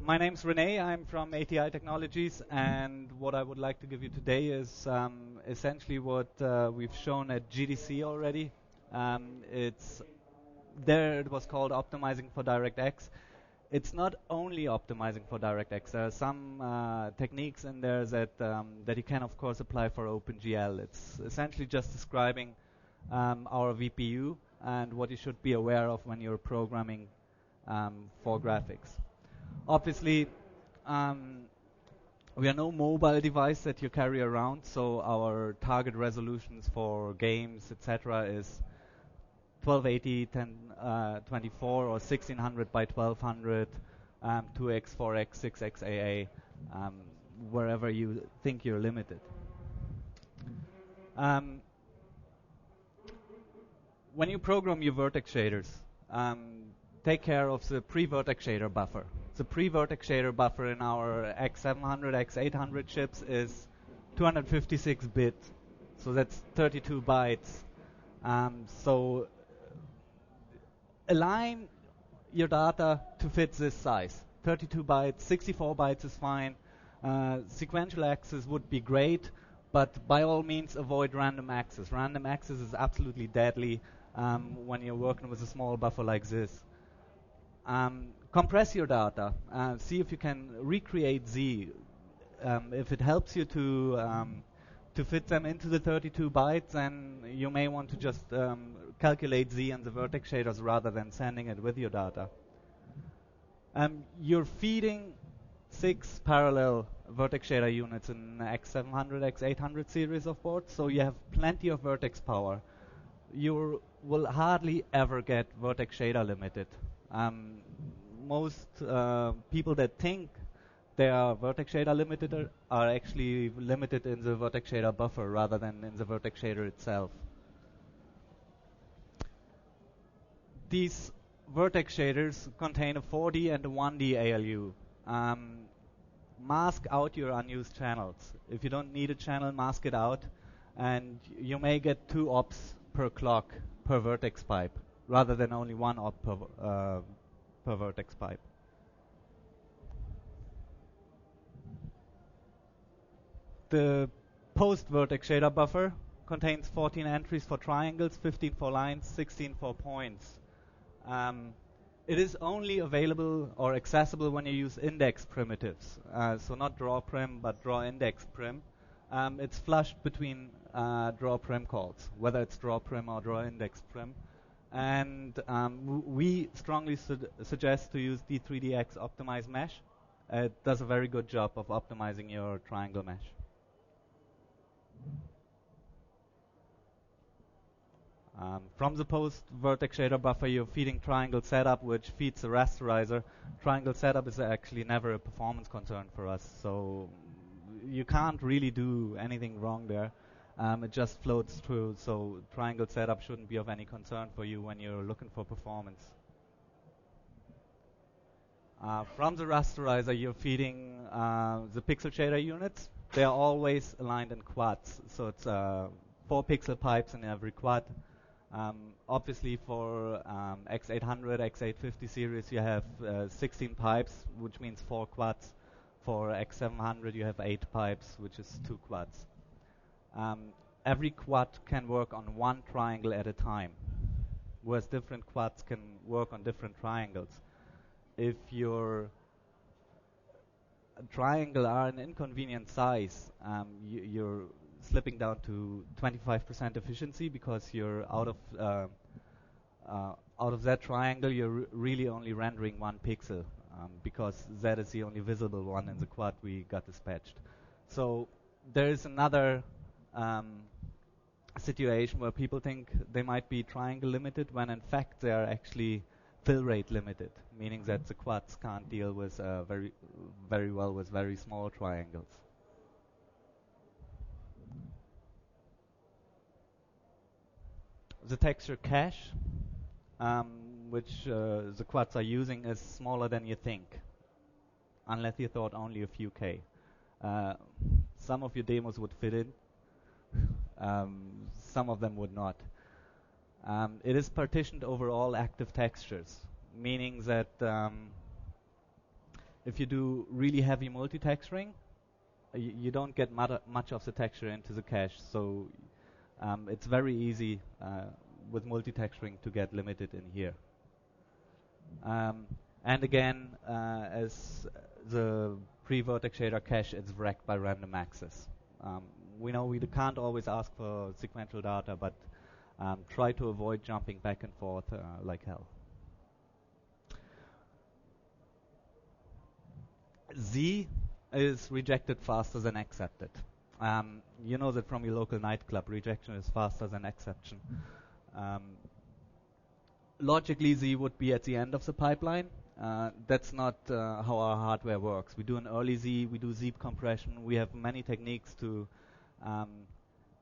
My name's Rene. I'm from ATI Technologies, and what I would like to give you today is essentially what we've shown at GDC already. It's there. It was called optimizing for DirectX. It's not only optimizing for DirectX. There are some techniques in there that you can, of course, apply for OpenGL. It's essentially just describing our VPU and what you should be aware of when you're programming for graphics. Obviously, we are no mobile device that you carry around, so our target resolutions for games, etc., is 1280, 1024, or 1600 by 1200, 2x, 4x, 6x AA, wherever you think you're limited. When you program your vertex shaders, take care of the pre-vertex shader buffer. The pre-vertex shader buffer in our X700, X800 chips is 256-bit, so that's 32 bytes. So align your data to fit this size. 32 bytes, 64 bytes is fine. Sequential access would be great, but by all means avoid random access. Random access is absolutely deadly when you're working with a small buffer like this. Compress your data. See if you can recreate Z. If it helps you to fit them into the 32 bytes, then you may want to just calculate Z and the vertex shaders rather than sending it with your data. You're feeding 6 parallel vertex shader units in X700, X800 series of boards, so you have plenty of vertex power. You will hardly ever get vertex shader limited. Most people that think they are vertex shader limited are actually limited in the vertex shader buffer rather than in the vertex shader itself. These vertex shaders contain a 4D and a 1D ALU. Mask out your unused channels. If you don't need a channel, mask it out, and you may get 2 ops per clock per vertex pipe rather than only 1 op per vertex pipe. The post-vertex shader buffer contains 14 entries for triangles, 15 for lines, 16 for points. It is only available or accessible when you use index primitives. So not draw prim, but draw index prim. It's flushed between draw prim calls, whether it's draw prim or draw index prim. And we strongly suggest to use D3DX optimized mesh. It does a very good job of optimizing your triangle mesh. From the post vertex shader buffer, you're feeding triangle setup, which feeds the rasterizer. Triangle setup is actually never a performance concern for us, so you can't really do anything wrong there. It just floats through, so triangle setup shouldn't be of any concern for you when you're looking for performance. From the rasterizer, you're feeding the pixel shader units. They are always aligned in quads, so it's 4 pixel pipes in every quad. Obviously, for X800, X850 series, you have 16 pipes, which means 4 quads. For X700, you have 8 pipes, which is 2 quads. Every quad can work on 1 triangle at a time, whereas different quads can work on different triangles. If your triangle are an inconvenient size, you're slipping down to 25% efficiency because you're out of that triangle, you're really only rendering 1 pixel because that is the only visible one in the quad we got dispatched. So there is another situation where people think they might be triangle limited when in fact they are actually fill rate limited, meaning that the quads can't deal with very well with very small triangles. The texture cache, which the quads are using, is smaller than you think, unless you thought only a few K. Some of your demos would fit in, some of them would not. It is partitioned over all active textures, meaning that If you do really heavy multi-texturing, you don't get much of the texture into the cache, so it's very easy with multi-texturing to get limited in here. And again, as the pre-vertex shader cache, it's wrecked by random access. We know we can't always ask for sequential data, but try to avoid jumping back and forth like hell. Z is rejected faster than accepted. You know that from your local nightclub, rejection is faster than acceptance. Logically, Z would be at the end of the pipeline. That's not how our hardware works. We do an early Z, we do Z compression. We have many techniques to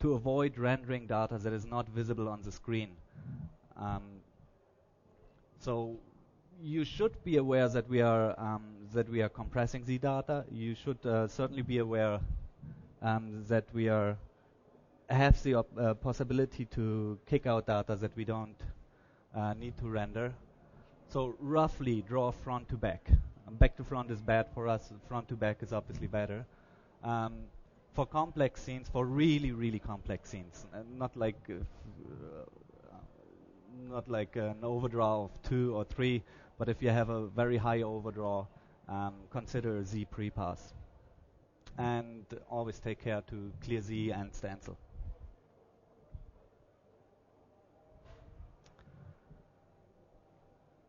avoid rendering data that is not visible on the screen. So you should be aware that we are compressing Z data. You should certainly be aware that we have the possibility to kick out data that we don't need to render. So roughly draw front to back. Back to front is bad for us. Front to back is obviously better. For complex scenes, for really, really complex scenes, not like an overdraw of 2 or 3, but if you have a very high overdraw, consider Z pre-pass. And always take care to clear Z and stencil.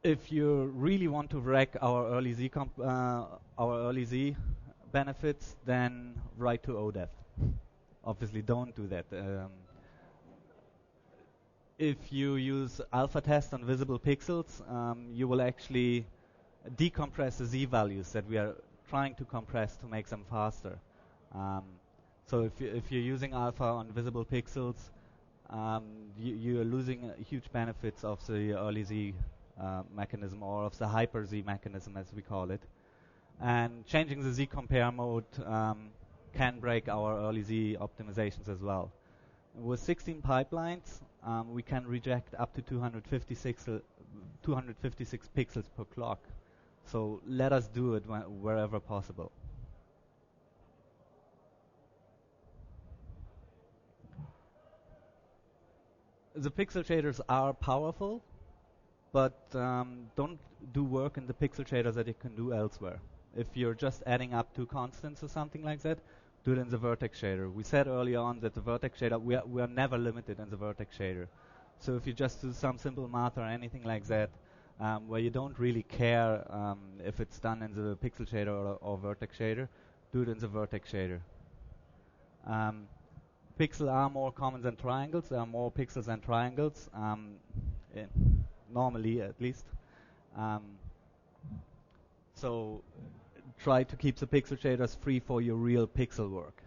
If you really want to wreck our early Z benefits, then write to ODEF. Obviously, don't do that. If you use alpha test on visible pixels, you will actually decompress the Z values that we are trying to compress to make them faster. So if you're using alpha on visible pixels, you're losing huge benefits of the early Z mechanism, or of the hyper Z mechanism as we call it. And changing the Z compare mode can break our early Z optimizations as well. With 16 pipelines, we can reject up to 256 pixels per clock. So let us do it wherever possible. The pixel shaders are powerful, but don't do work in the pixel shaders that you can do elsewhere. If you're just adding up 2 constants or something like that, do it in the vertex shader. We said earlier on that the vertex shader, we are never limited in the vertex shader. So if you just do some simple math or anything like that, where you don't really care if it's done in the pixel shader or vertex shader, do it in the vertex shader. Pixels are more common than triangles. There are more pixels than triangles, normally at least. So try to keep the pixel shaders free for your real pixel work.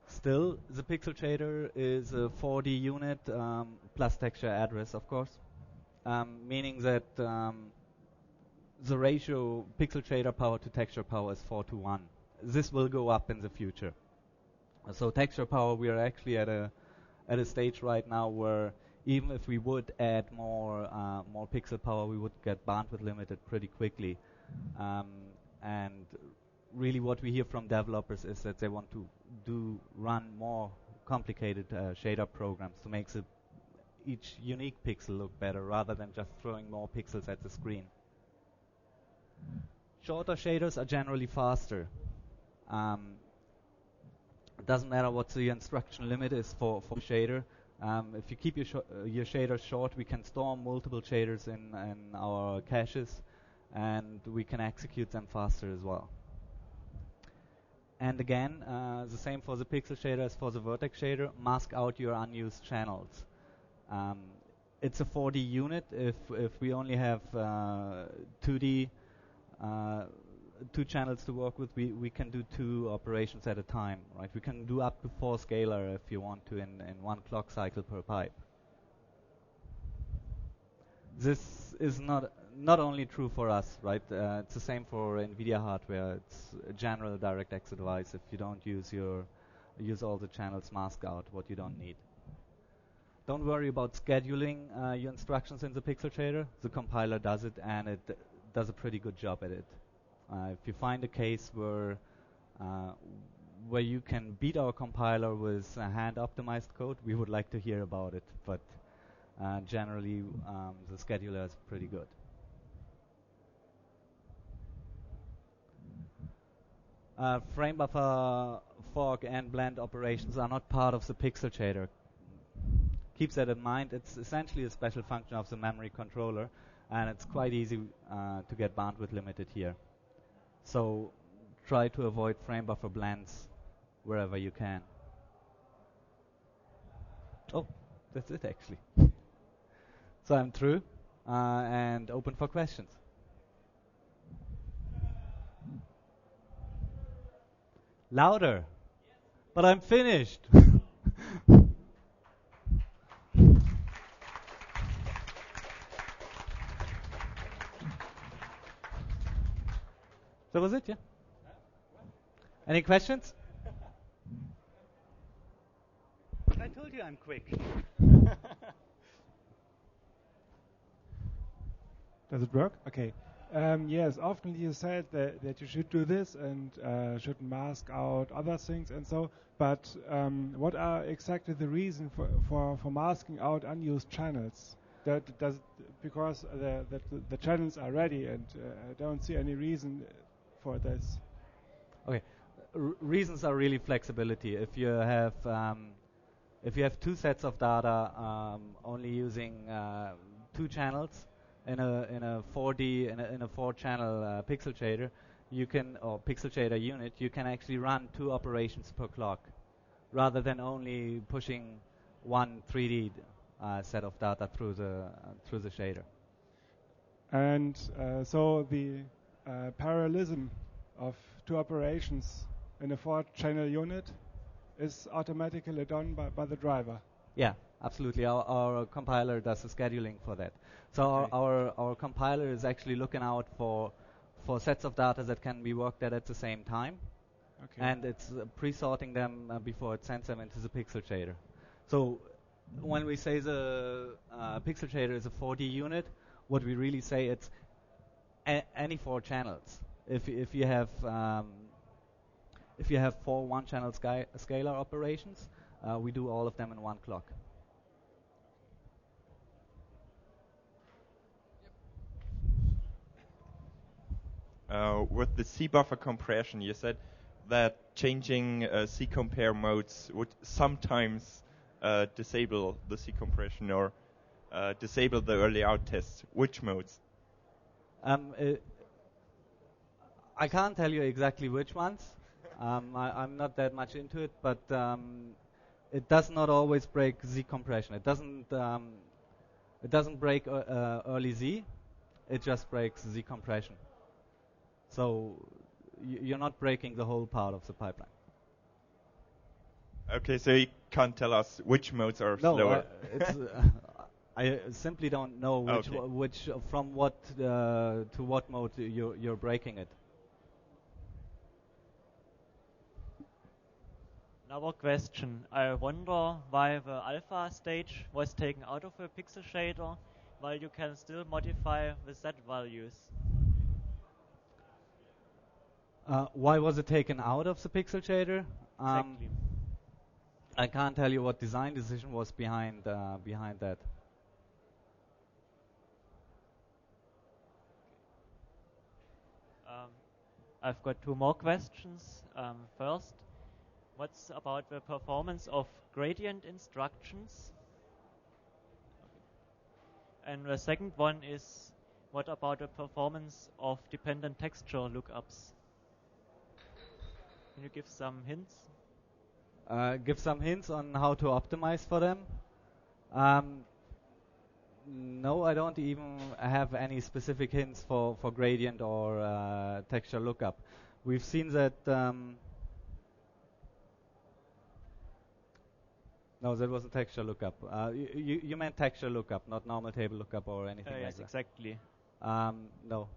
Still, the pixel shader is a 4D unit plus texture address, of course, meaning that the ratio pixel shader power to texture power is 4:1. This will go up in the future. So texture power, we are actually at a stage right now where even if we would add more pixel power, we would get bandwidth limited pretty quickly. And really what we hear from developers is that they want to run more complicated shader programs to make each unique pixel look better rather than just throwing more pixels at the screen. Shorter shaders are generally faster. It doesn't matter what the instruction limit is for shader. If you keep your shaders short, we can store multiple shaders in our caches, and we can execute them faster as well. And again, the same for the pixel shader as for the vertex shader. Mask out your unused channels. It's a 4D unit. If we only have 2D 2 channels to work with, we can do 2 operations at a time, right? We can do up to 4 scalar if you want to in 1 clock cycle per pipe. This is not only true for us, right? It's the same for NVIDIA hardware. It's a general DirectX advice. If you don't use all the channels, mask out what you don't need. Don't worry about scheduling your instructions in the pixel shader. The compiler does it, and it does a pretty good job at it. If you find a case uh, where you can beat our compiler with hand-optimized code, we would like to hear about it. But generally, the scheduler is pretty good. Frame buffer, fork, and blend operations are not part of the pixel shader. Keep that in mind. It's essentially a special function of the memory controller, and it's quite easy to get bandwidth limited here. So try to avoid frame buffer blends wherever you can. Oh, that's it actually. So I'm through and open for questions. Louder. But I'm finished. That was it, yeah? Any questions? I told you I'm quick. Does it work? Okay. Yes, often you said that you should do this and should mask out other things and so, but what are exactly the reason for masking out unused channels? Because the channels are ready and I don't see any reason for this. Okay. Reasons are really flexibility. If you have two sets of data only using two channels in a 4D in a 4-channel pixel shader, or pixel shader unit, you can actually run 2 operations per clock, rather than only pushing one 3D set of data through the shader. And so the parallelism of 2 operations in a 4-channel unit is automatically done by the driver. Yeah, absolutely. Our compiler does the scheduling for that. So Okay. our compiler is actually looking out for sets of data that can be worked at the same time. Okay. And it's pre-sorting them before it sends them into the pixel shader. So when we say the pixel shader is a 4D unit, what we really say it's any 4 channels. If you have 4 one-channel scalar operations, we do all of them in 1 clock. With the C buffer compression, you said that changing C compare modes would sometimes disable the C compression or disable the early out tests. Which modes? I can't tell you exactly which ones. I'm not that much into it, but it does not always break Z compression. It doesn't break early Z. It just breaks Z compression. So you're not breaking the whole part of the pipeline. Okay, so you can't tell us which modes are slower. I simply don't know which from what to what mode you're breaking it. Another question. I wonder why the alpha stage was taken out of the pixel shader, while you can still modify the Z values. Why was it taken out of the pixel shader? Exactly. I can't tell you what design decision was behind that. I've got 2 more questions. First, what's about the performance of gradient instructions? And the second one is, what about the performance of dependent texture lookups? Can you give some hints? Give some hints on how to optimize for them. No, I don't even have any specific hints for gradient or texture lookup. We've seen that. No, that wasn't texture lookup. You meant texture lookup, not normal table lookup or anything like Yes, that. exactly. No,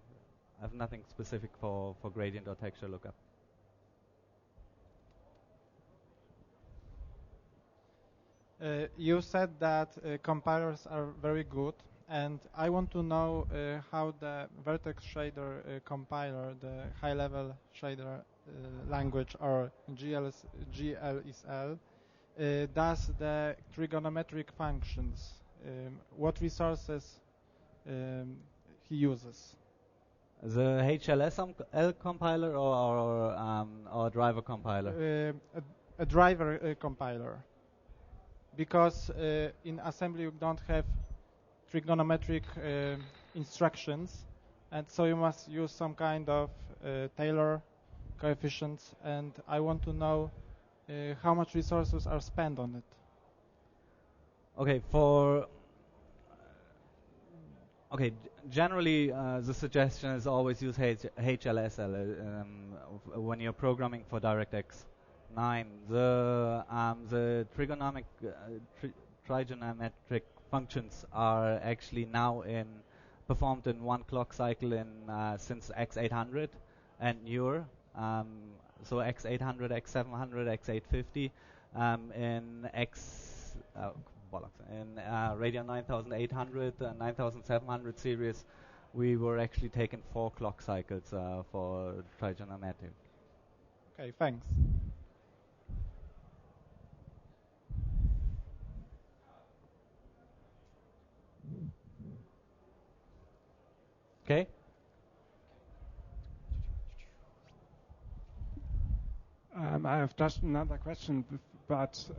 I have nothing specific for gradient or texture lookup. You said that compilers are very good and I want to know how the vertex shader compiler, the high-level shader language, or GLSL, does the trigonometric functions. What resources he uses? The HLSL compiler or driver compiler? A driver compiler. Because in assembly you don't have trigonometric instructions, and so you must use some kind of Taylor coefficients, and I want to know how much resources are spent on it. Generally the suggestion is always use HLSL when you're programming for DirectX 9. The trigonometric functions are actually now performed in one clock cycle since X800 and newer. So X800, X700, X850 in Radeon 9800 and 9700 series, we were actually taking 4 clock cycles for trigonometric. Okay, thanks. Okay. I have just another question, but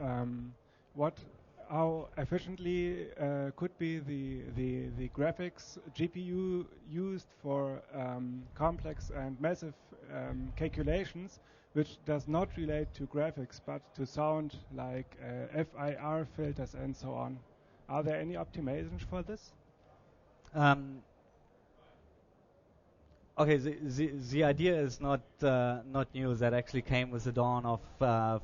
how efficiently could be the graphics GPU used for complex and massive calculations, which does not relate to graphics but to sound, like FIR filters and so on? Are there any optimizations for this? Okay, the idea is not new. That actually came with the dawn of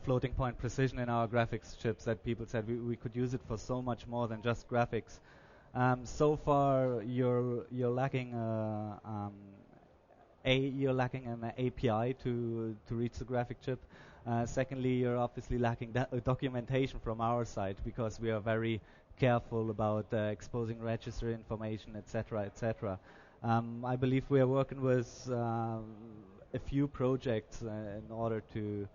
floating point precision in our graphics chips. That people said we could use it for so much more than just graphics. So far, you're lacking you're lacking an API to reach the graphic chip. Secondly, you're obviously lacking documentation from our side, because we are very careful about exposing register information, etc., etc. I believe we are working with a few projects in order to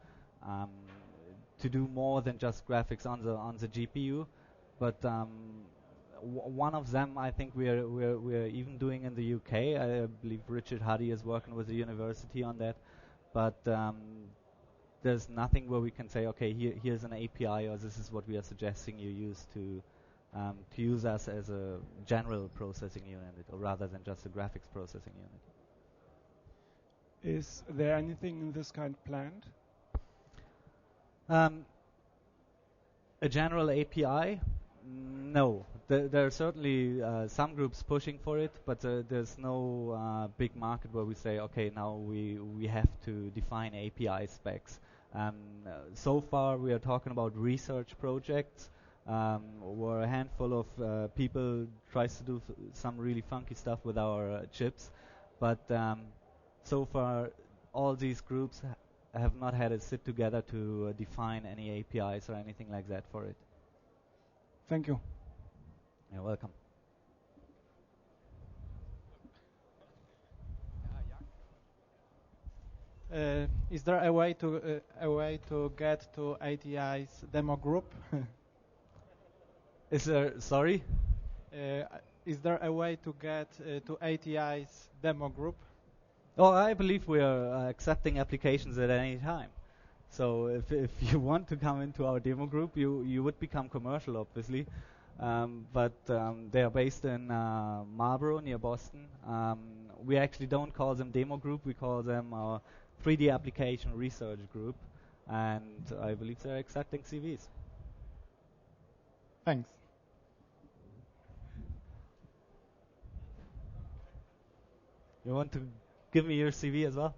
do more than just graphics on the GPU, but one of them I think we're even doing in the UK. I believe Richard Huddy is working with the university on that, but there's nothing where we can say, okay, here's an API, or this is what we are suggesting you use to use us as a general processing unit, or rather than just a graphics processing unit. Is there anything in this kind planned? A general API? No. There are certainly some groups pushing for it, but there's no big market where we say, okay, now we have to define API specs. So far we are talking about research projects, where a handful of people tries to do some really funky stuff with our chips, but so far all these groups have not had a sit together to define any APIs or anything like that for it. Thank you. You're welcome. Is there a way to get to ATI's demo group? Is there? Sorry. Is there a way to get to ATI's demo group? Oh, I believe we are accepting applications at any time. So if you want to come into our demo group, you would become commercial, obviously. But they are based in Marlborough, near Boston. We actually don't call them demo group. We call them our 3D application research group. And I believe they're accepting CVs. Thanks. You want to give me your CV as well?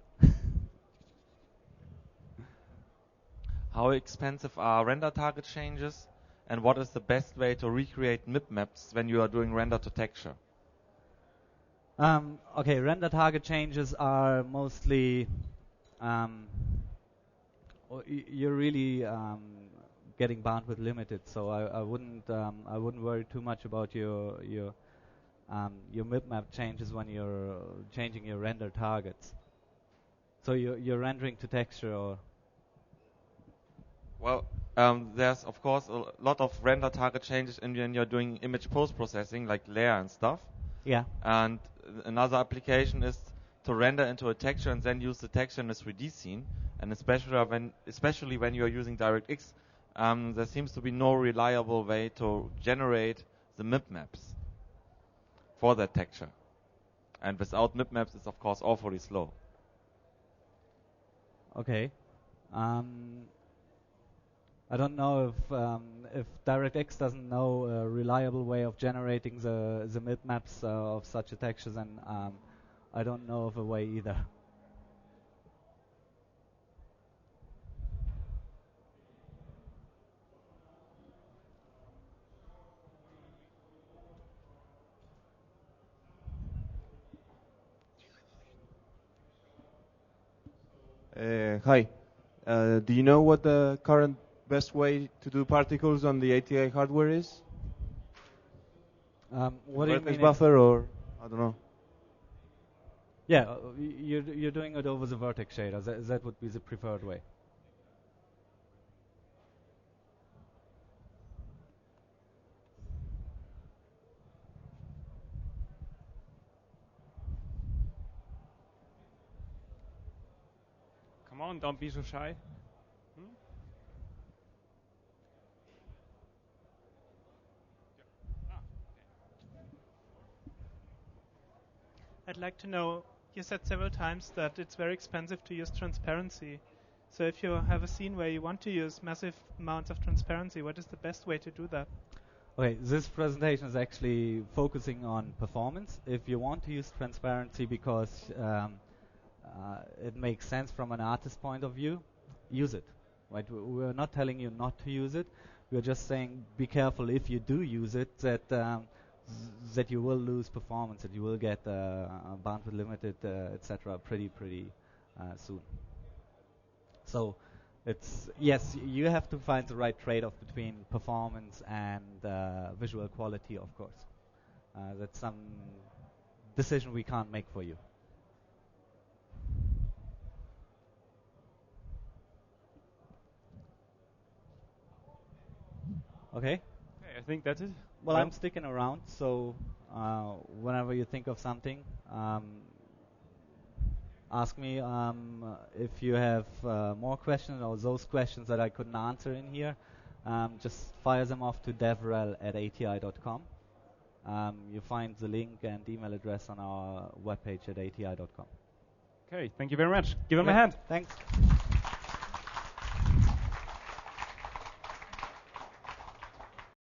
How expensive are render target changes, and what is the best way to recreate MIP maps when you are doing render to texture? Okay, render target changes are mostly you're really getting bandwidth limited, so I wouldn't worry too much about your your mipmap changes when you're changing your render targets. So you're rendering to texture or... Well, there's of course a lot of render target changes when you're doing image post-processing, like layer and stuff. Yeah. And another application is to render into a texture and then use the texture in a 3D scene. And especially when you're using DirectX, there seems to be no reliable way to generate the mipmaps for that texture. And without mipmaps, it's of course awfully slow. Okay. I don't know if DirectX doesn't know a reliable way of generating the mipmaps of such a texture, then I don't know of a way either. Hi. Do you know what the current best way to do particles on the ATI hardware is? What do you Vertex mean? buffer, or I don't know. Yeah, you're doing it over the vertex shader. That would be the preferred way. Come on, don't be so shy. I'd like to know, you said several times that it's very expensive to use transparency. So if you have a scene where you want to use massive amounts of transparency, what is the best way to do that? Okay, this presentation is actually focusing on performance. If you want to use transparency because it makes sense from an artist point of view, use it. Right? We're not telling you not to use it. We're just saying be careful if you do use it that you will lose performance, that you will get bandwidth limited, etc. pretty soon. So it's yes, you have to find the right trade-off between performance and visual quality, of course. That's some decision we can't make for you. Okay. I think that's it. Well, I'm sticking around, so whenever you think of something, ask me. If you have more questions or those questions that I couldn't answer in here, just fire them off to devrel@ati.com. You find the link and email address on our webpage at ati.com. Okay, thank you very much. Give him a hand. Thanks.